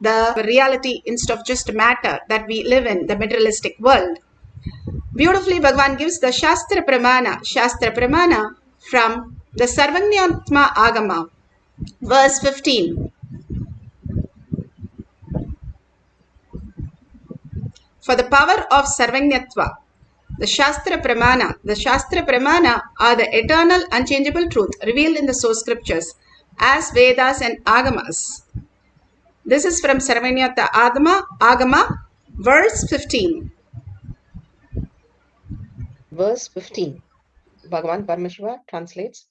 the reality instead of just matter that we live in the materialistic world. Beautifully, Bhagavan gives the Shastra Pramana from the Sarvajñatma Agama, verse 15. For the power of Sarvajñatva, the Shastra Pramana are the eternal, unchangeable truth revealed in the source scriptures as Vedas and Agamas. This is from Sarvajñatma Agama, verse 15. Verse 15. Bhagavan Paramashiva translates.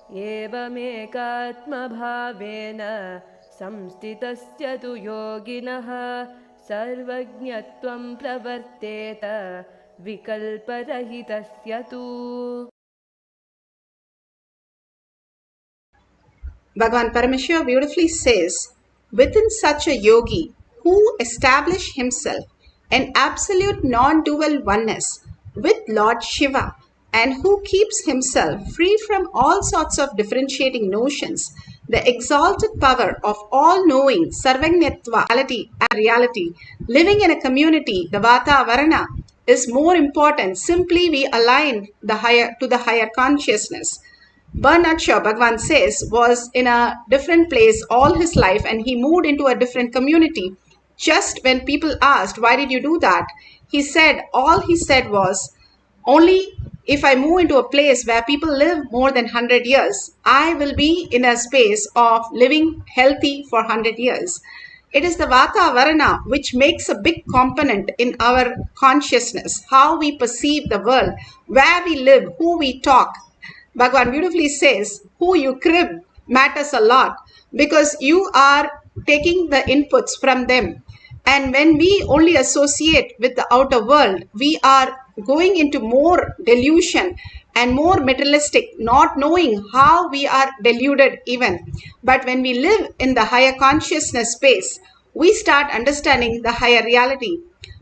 एवमेकात्मभावेन संस्थितस्य तु योगिनः सर्वज्ञत्वं प्रवर्तेत विकल्परहितस्य तु. Bhagavan Paramashiva beautifully says, within such a yogi who established himself an absolute non-dual oneness with Lord Shiva and who keeps himself free from all sorts of differentiating notions, the exalted power of all-knowing Sarvajñatva reality, living in a community, the Vatavarana, is more important. Simply we align to the higher consciousness. Bernard Shaw, Bhagavan says, was in a different place all his life and he moved into a different community. Just when people asked, why did you do that? All he said was, only if I move into a place where people live more than 100 years, I will be in a space of living healthy for 100 years. It is the Vatavarana which makes a big component in our consciousness, how we perceive the world, where we live, who we talk. Bhagavan beautifully says, who you crib matters a lot because you are taking the inputs from them. And when we only associate with the outer world, we are going into more delusion and more materialistic, not knowing how we are deluded even. But when we live in the higher consciousness space, we start understanding the higher reality.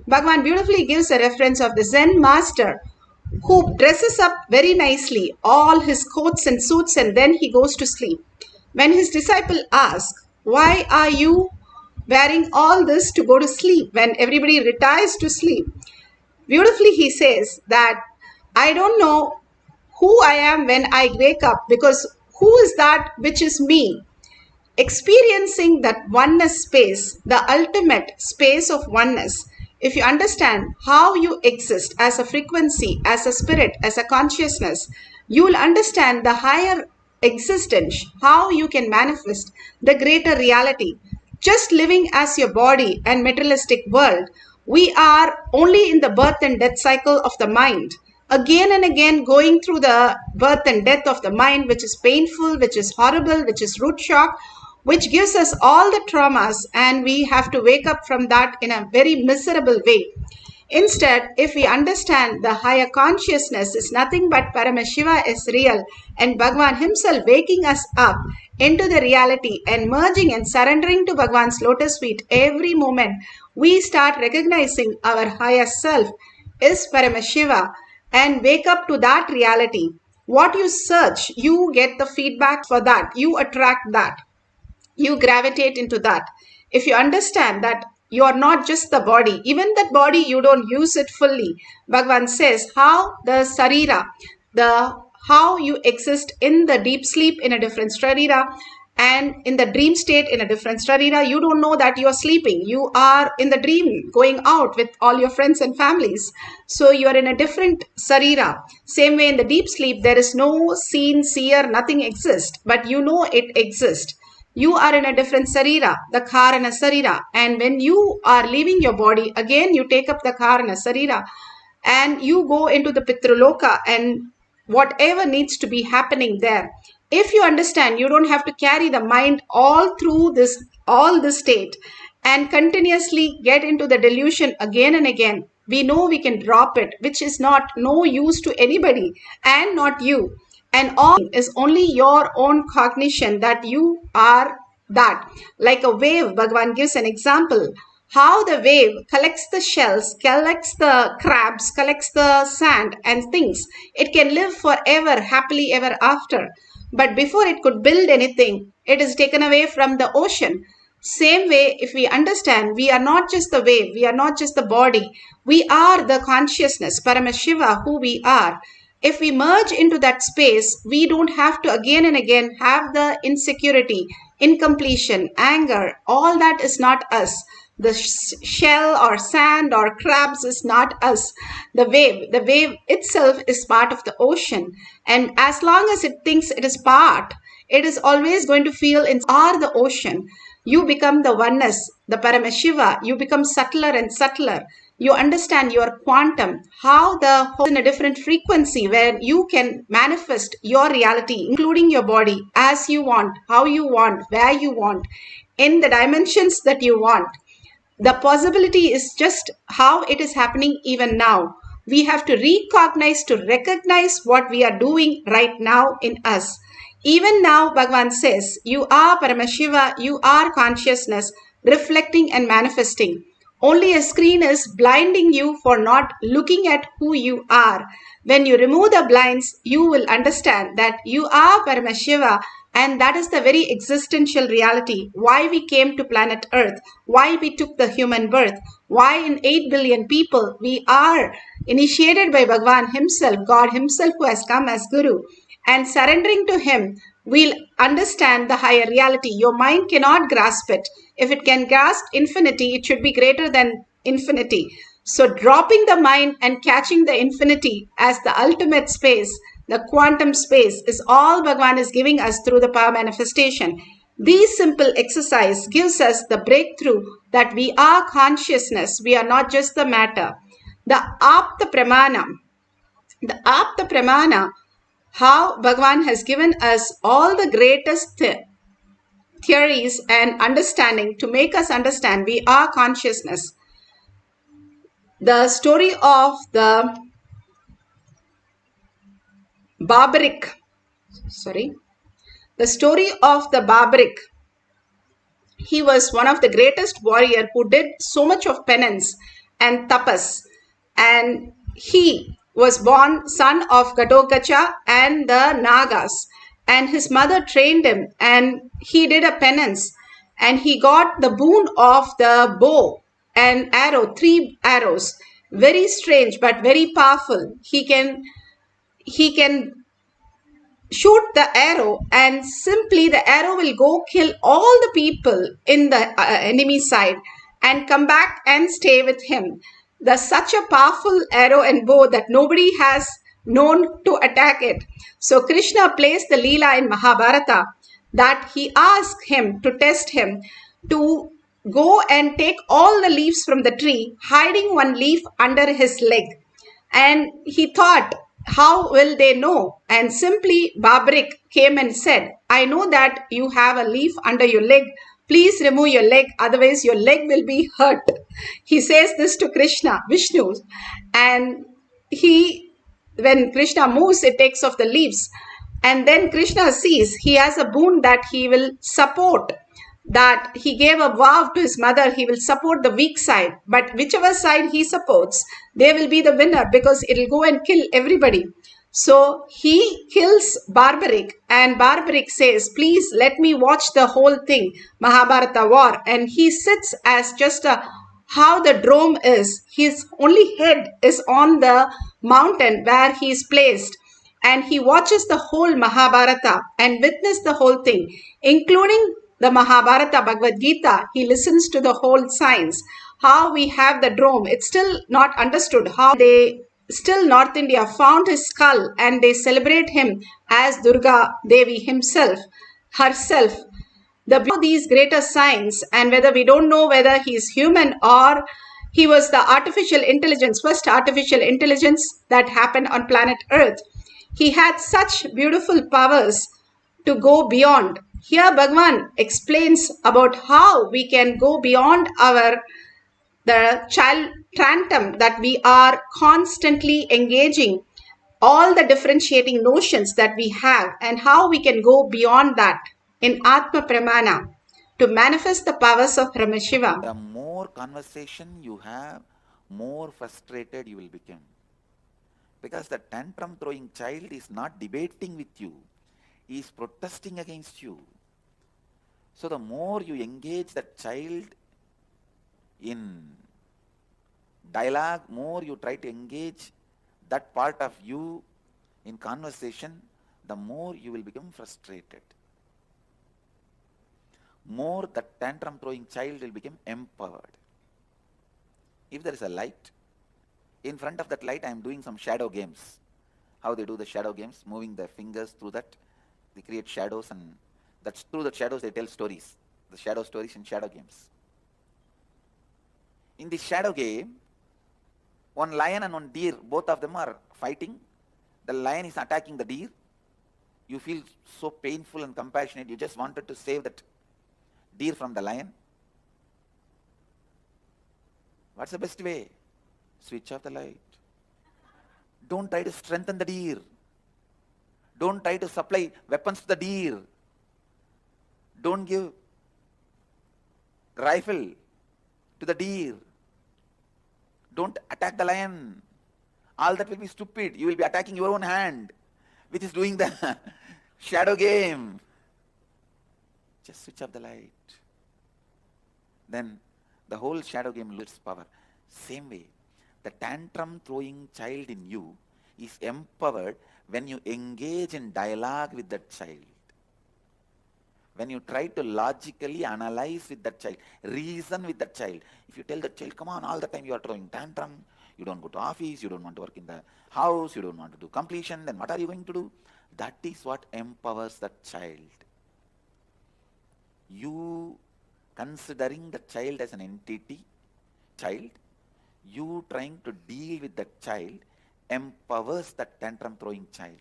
Bhagavan beautifully gives a reference of the Zen master who dresses up very nicely, all his coats and suits, and then he goes to sleep. When his disciple asks, why are you wearing all this to go to sleep when everybody retires to sleep? Beautifully he says that I don't know who I am when I wake up, because who is that which is me? Experiencing that oneness space, the ultimate space of oneness, if you understand how you exist as a frequency, as a spirit, as a consciousness, you will understand the higher existence, how you can manifest the greater reality. Just living as your body and materialistic world, we are only in the birth and death cycle of the mind. Again and again going through the birth and death of the mind, which is painful, which is horrible, which is root shock, which gives us all the traumas, and we have to wake up from that in a very miserable way. Instead, if we understand the higher consciousness is nothing but Paramashiva is real and Bhagavan himself waking us up into the reality and merging and surrendering to Bhagavan's lotus feet every moment, we start recognizing our higher self is Paramashiva and wake up to that reality. What you search, you get the feedback for that. You attract that. You gravitate into that. If you understand that you are not just the body, even that body you don't use it fully. Bhagavan says how the sarira, how you exist in the deep sleep in a different sarira and in the dream state in a different sarira. You don't know that you are sleeping. You are in the dream going out with all your friends and families. So you are in a different sarira. Same way in the deep sleep, there is no seen, seer, nothing exists, but you know it exists. You are in a different sarira, the karana sarira. And when you are leaving your body, again you take up the karana sarira and you go into the pitraloka and whatever needs to be happening there. If you understand, you don't have to carry the mind all through all this state and continuously get into the delusion again and again. We know we can drop it, which is not no use to anybody and not you. And all is only your own cognition that you are that. Like a wave, Bhagavan gives an example. How the wave collects the shells, collects the crabs, collects the sand and things. It can live forever, happily ever after. But before it could build anything, it is taken away from the ocean. Same way, if we understand, we are not just the wave, we are not just the body, we are the consciousness, Paramashiva, who we are. If we merge into that space, we don't have to again and again have the insecurity, incompletion, anger. All that is not us. The shell or sand or crabs is not us. The wave itself is part of the ocean. And as long as it thinks it is part, it is always going to feel in the ocean. You become the oneness, the Paramashiva. You become subtler and subtler. You understand your quantum, how the whole in a different frequency where you can manifest your reality, including your body, as you want, how you want, where you want, in the dimensions that you want. The possibility is just how it is happening even now. We have to recognize what we are doing right now in us. Even now, Bhagavan says, you are Paramashiva, you are consciousness, reflecting and manifesting. Only a screen is blinding you for not looking at who you are. When you remove the blinds, you will understand that you are Paramashiva, and that is the very existential reality. Why we came to planet Earth, why we took the human birth, why in 8 billion people we are initiated by Bhagavan himself, God himself who has come as Guru. And surrendering to him, we'll understand the higher reality. Your mind cannot grasp it. If it can grasp infinity, it should be greater than infinity. So dropping the mind and catching the infinity as the ultimate space, the quantum space, is all Bhagavan is giving us through the power manifestation. This simple exercise gives us the breakthrough that we are consciousness. We are not just the matter. The Apta Pramana, how Bhagavan has given us all the greatest theories and understanding to make us understand we are consciousness. The story of the Barbaric, he was one of the greatest warrior who did so much of penance and tapas, and he was born son of Gatotkacha and the Nagas, and his mother trained him and he did a penance and he got the boon of the bow and arrow, 3 arrows, very strange but very powerful. He can shoot the arrow and simply the arrow will go kill all the people in the enemy side and come back and stay with him. There's such a powerful arrow and bow that nobody has known to attack it. So Krishna placed the Leela in Mahabharata that he asked him to test him to go and take all the leaves from the tree, hiding one leaf under his leg. And he thought, how will they know? And simply Barbaric came and said, I know that you have a leaf under your leg. Please remove your leg, otherwise your leg will be hurt. He says this to Krishna, Vishnu, and when Krishna moves, it takes off the leaves. And then Krishna sees he has a boon that he will support, that he gave a vow to his mother, he will support the weak side. But whichever side he supports, they will be the winner because it will go and kill everybody. So he kills Barbaric and Barbaric says, please let me watch the whole thing, Mahabharata war. And he sits as just how the drome is. His only head is on the mountain where he is placed. And he watches the whole Mahabharata and witness the whole thing, including the Mahabharata, Bhagavad Gita. He listens to the whole science. How we have the drome. It's still not understood how North India found his skull and they celebrate him as Durga Devi herself. These greater science, and whether we don't know whether he is human or he was the artificial intelligence, first artificial intelligence that happened on planet Earth. He had such beautiful powers to go beyond. Here Bhagavan explains about how we can go beyond the child tantum that we are constantly engaging, all the differentiating notions that we have and how we can go beyond that in Atma Pramana. to manifest the powers of Paramashiva. The more conversation you have, more frustrated you will become. Because the tantrum throwing child is not debating with you, he is protesting against you. So the more you engage that child in dialogue, more you try to engage that part of you in conversation, the more you will become frustrated. More the tantrum throwing child will become empowered. If there is a light, in front of that light I am doing some shadow games. How they do the shadow games, moving their fingers through that, they create shadows, and that's through the shadows they tell stories, the shadow stories and shadow games. In this shadow game, one lion and one deer, both of them are fighting. The lion is attacking the deer. You feel so painful and compassionate, you just wanted to save that deer from the lion. What's the best way? Switch off the light. Don't try to strengthen the deer. Don't try to supply weapons to the deer. Don't give rifle to the deer. Don't attack the lion. All that will be stupid. You will be attacking your own hand, which is doing the shadow game. Just switch off the light. Then the whole shadow game loses power. Same way, the tantrum throwing child in you is empowered when you engage in dialogue with that child. When you try to logically analyze with that child, reason with that child. If you tell that child, come on, all the time you are throwing tantrum, you don't go to office, you don't want to work in the house, you don't want to do completion, then what are you going to do? That is what empowers that child. You considering the child as an entity, child, you trying to deal with that child empowers that tantrum throwing child.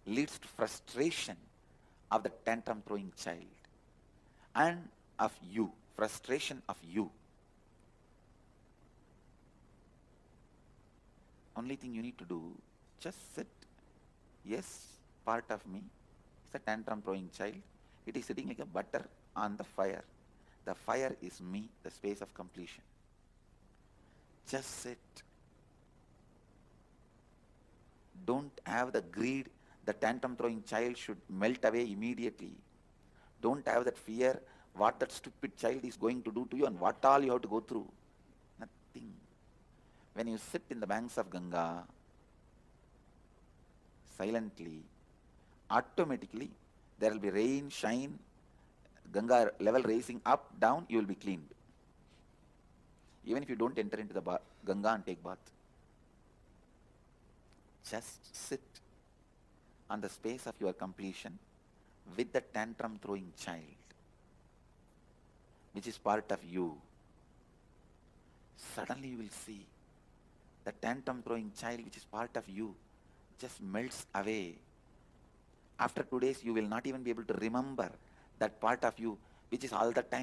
Leads to frustration of the tantrum throwing child and of you, frustration of you. Only thing you need to do, just sit. Yes, part of me is a tantrum throwing child. It is sitting like a butter on the fire. The fire is me, the space of completion. Just sit. Don't have the greed. The tantrum throwing child should melt away immediately. Don't have that fear what that stupid child is going to do to you and what all you have to go through. Nothing. When you sit in the banks of Ganga, silently, automatically there will be rain, shine, Ganga level raising up, down, you will be cleaned. Even if you don't enter into the Ganga and take bath. Just sit on the space of your completion with the tantrum throwing child, which is part of you. Suddenly you will see the tantrum throwing child, which is part of you, just melts away. After 2 days, you will not even be able to remember that part of you, which is all the time